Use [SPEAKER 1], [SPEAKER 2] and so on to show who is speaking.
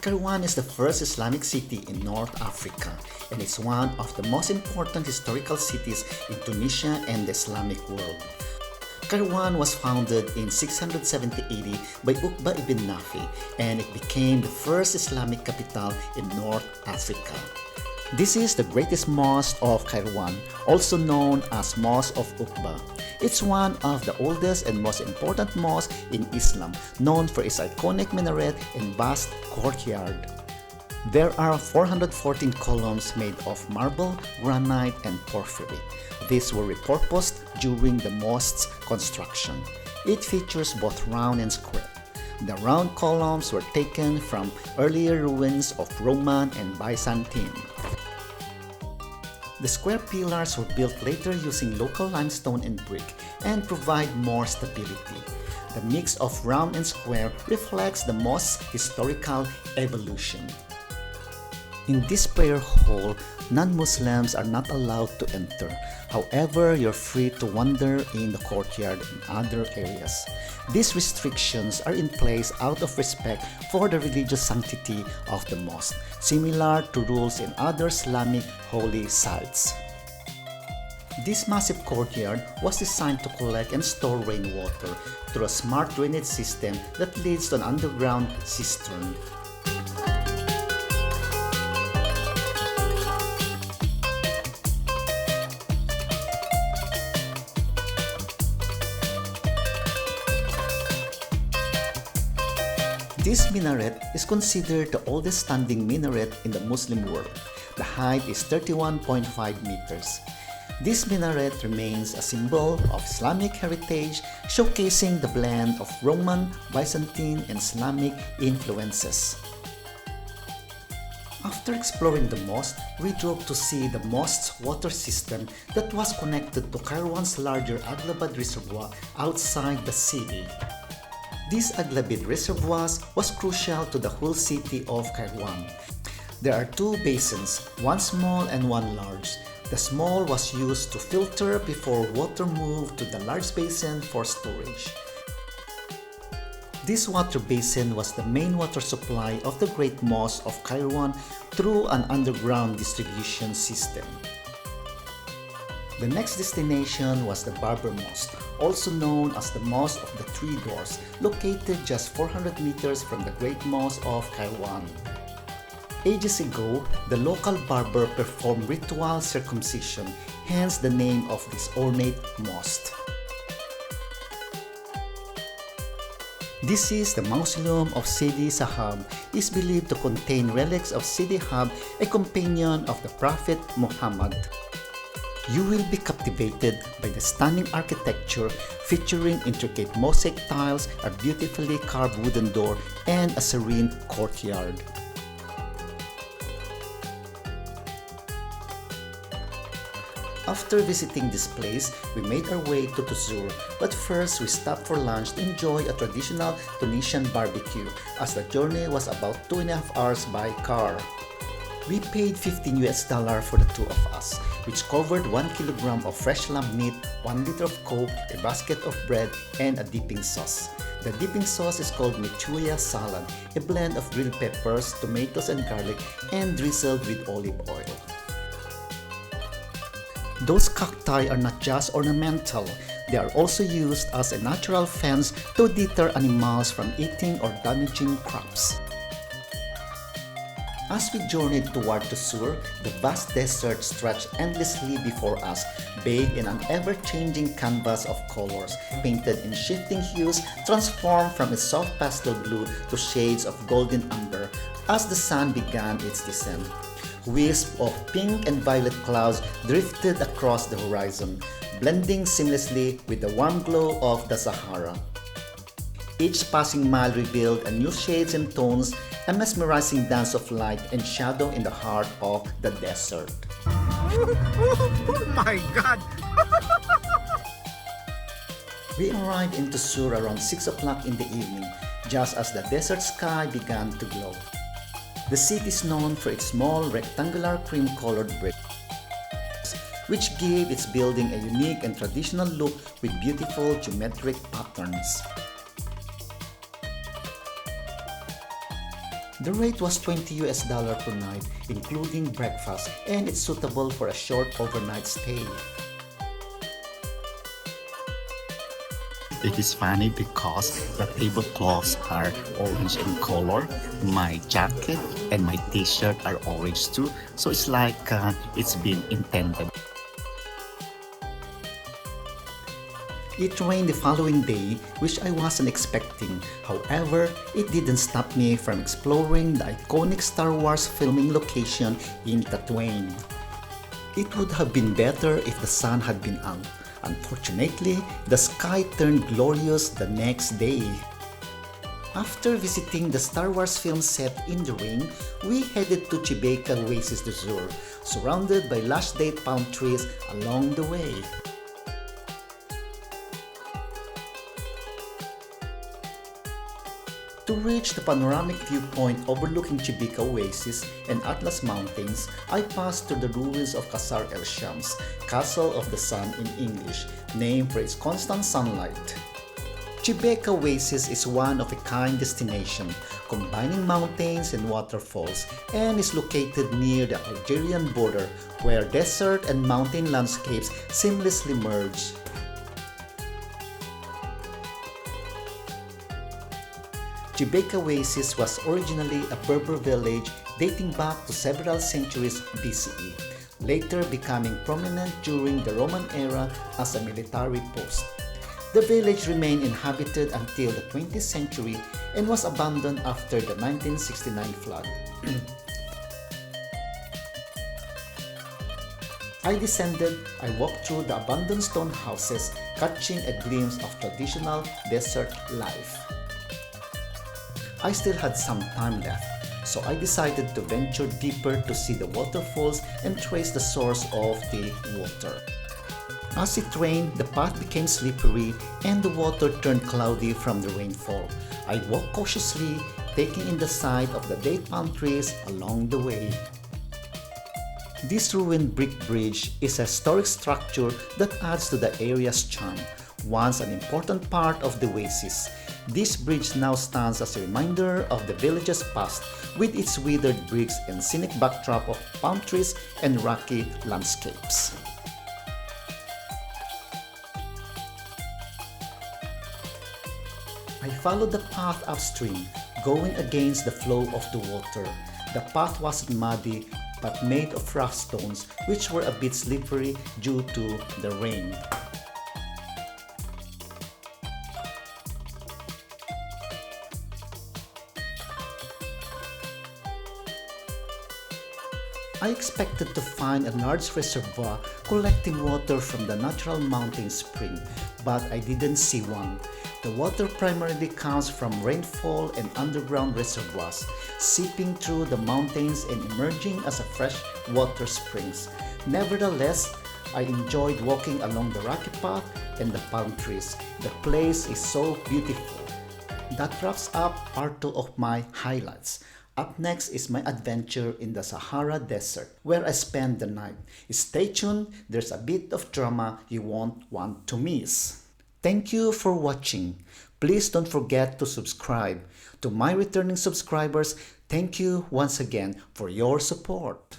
[SPEAKER 1] Kairouan is the first Islamic city in North Africa, and it's one of the most important historical cities in Tunisia and the Islamic world. Kairouan was founded in 670 AD by Uqba ibn Nafi, and it became the first Islamic capital in North Africa. This is the greatest mosque of Kairouan, also known as Mosque of Uqba. It's one of the oldest and most important mosques in Islam, known for its iconic minaret and vast courtyard. There are 414 columns made of marble, granite, and porphyry. These were repurposed during the mosque's construction. It features both round and square. The round columns were taken from earlier ruins of Roman and Byzantine. The square pillars were built later using local limestone and brick and provide more stability. The mix of round and square reflects the mosque's historical evolution. In this prayer hall, non-Muslims are not allowed to enter. However, you're free to wander in the courtyard and other areas. These restrictions are in place out of respect for the religious sanctity of the mosque, similar to rules in other Islamic holy sites. This massive courtyard was designed to collect and store rainwater through a smart drainage system that leads to an underground cistern. This minaret is considered the oldest standing minaret in the Muslim world. The height is 31.5 meters. This minaret remains a symbol of Islamic heritage, showcasing the blend of Roman, Byzantine, and Islamic influences. After exploring the mosque, we drove to see the mosque's water system that was connected to Kairouan's larger Aglabad reservoir outside the city. This Aglabid reservoir was crucial to the whole city of Kairouan. There are two basins, one small and one large. The small was used to filter before water moved to the large basin for storage. This water basin was the main water supply of the Great Mosque of Kairouan through an underground distribution system. The next destination was the Barber Mosque, also known as the Mosque of the Three Doors, located just 400 meters from the Great Mosque of Kairouan. Ages ago, the local barber performed ritual circumcision, hence the name of this ornate mosque. This is the Mausoleum of Sidi Sahab. It is believed to contain relics of Sidi Sahab, a companion of the Prophet Muhhamad. You will be captivated by the stunning architecture featuring intricate mosaic tiles, a beautifully carved wooden door, and a serene courtyard. After visiting this place, we made our way to Tozeur, but first we stopped for lunch to enjoy a traditional Tunisian barbecue, as the journey was about 2.5 hours by car. We paid $15 for the two of us, which covered 1 kilogram of fresh lamb meat, 1 liter of Coke, a basket of bread, and a dipping sauce. The dipping sauce is called mechuya salad, a blend of grilled peppers, tomatoes, and garlic, and drizzled with olive oil. Those cacti are not just ornamental, they are also used as a natural fence to deter animals from eating or damaging crops. As we journeyed toward Tozeur, the vast desert stretched endlessly before us, bathed in an ever-changing canvas of colors, painted in shifting hues, transformed from a soft pastel blue to shades of golden amber as the sun began its descent. Wisps of pink and violet clouds drifted across the horizon, blending seamlessly with the warm glow of the Sahara. Each passing mile revealed a new shades and tones, a mesmerizing dance of light and shadow in the heart of the desert.
[SPEAKER 2] Oh my God!
[SPEAKER 1] We arrived in Tozeur around 6 o'clock in the evening, just as the desert sky began to glow. The city is known for its small rectangular cream-colored bricks, which gave its building a unique and traditional look with beautiful geometric patterns. The rate was $20 per night, including breakfast, and it's suitable for a short overnight stay.
[SPEAKER 3] It is funny because the tablecloths are orange in color. My jacket and my t-shirt are orange too, so it's like it's been intended.
[SPEAKER 1] It rained the following day, which I wasn't expecting. However, it didn't stop me from exploring the iconic Star Wars filming location in Tatooine. It would have been better if the sun had been out. Unfortunately, the sky turned glorious the next day. After visiting the Star Wars film set in the rain, we headed to Chebika Oasis, Tozeur, surrounded by lush date palm trees along the way. To reach the panoramic viewpoint overlooking Chebika Oasis and Atlas Mountains, I passed through the ruins of Qasr el-Shams, Castle of the Sun in English, named for its constant sunlight. Chebika Oasis is one of a kind destination, combining mountains and waterfalls, and is located near the Algerian border, where desert and mountain landscapes seamlessly merge. Chebika Oasis was originally a Berber village dating back to several centuries BCE, later becoming prominent during the Roman era as a military post. The village remained inhabited until the 20th century and was abandoned after the 1969 flood. I descended, I walked through the abandoned stone houses, catching a glimpse of traditional desert life. I still had some time left, so I decided to venture deeper to see the waterfalls and trace the source of the water. As it rained, the path became slippery and the water turned cloudy from the rainfall. I walked cautiously, taking in the sight of the date palm trees along the way. This ruined brick bridge is a historic structure that adds to the area's charm. Once an important part of the oasis, this bridge now stands as a reminder of the village's past, with its withered bricks and scenic backdrop of palm trees and rocky landscapes. I followed the path upstream, going against the flow of the water. The path wasn't muddy, but made of rough stones, which were a bit slippery due to the rain. I expected to find a large reservoir collecting water from the natural mountain spring, but I didn't see one. The water primarily comes from rainfall and underground reservoirs, seeping through the mountains and emerging as fresh water springs. Nevertheless, I enjoyed walking along the rocky path and the palm trees. The place is so beautiful. That wraps up part 2 of my highlights. Up next is my adventure in the Sahara Desert, where I spent the night. Stay tuned, there's a bit of drama you won't want to miss. Thank you for watching. Please don't forget to subscribe. To my returning subscribers, thank you once again for your support.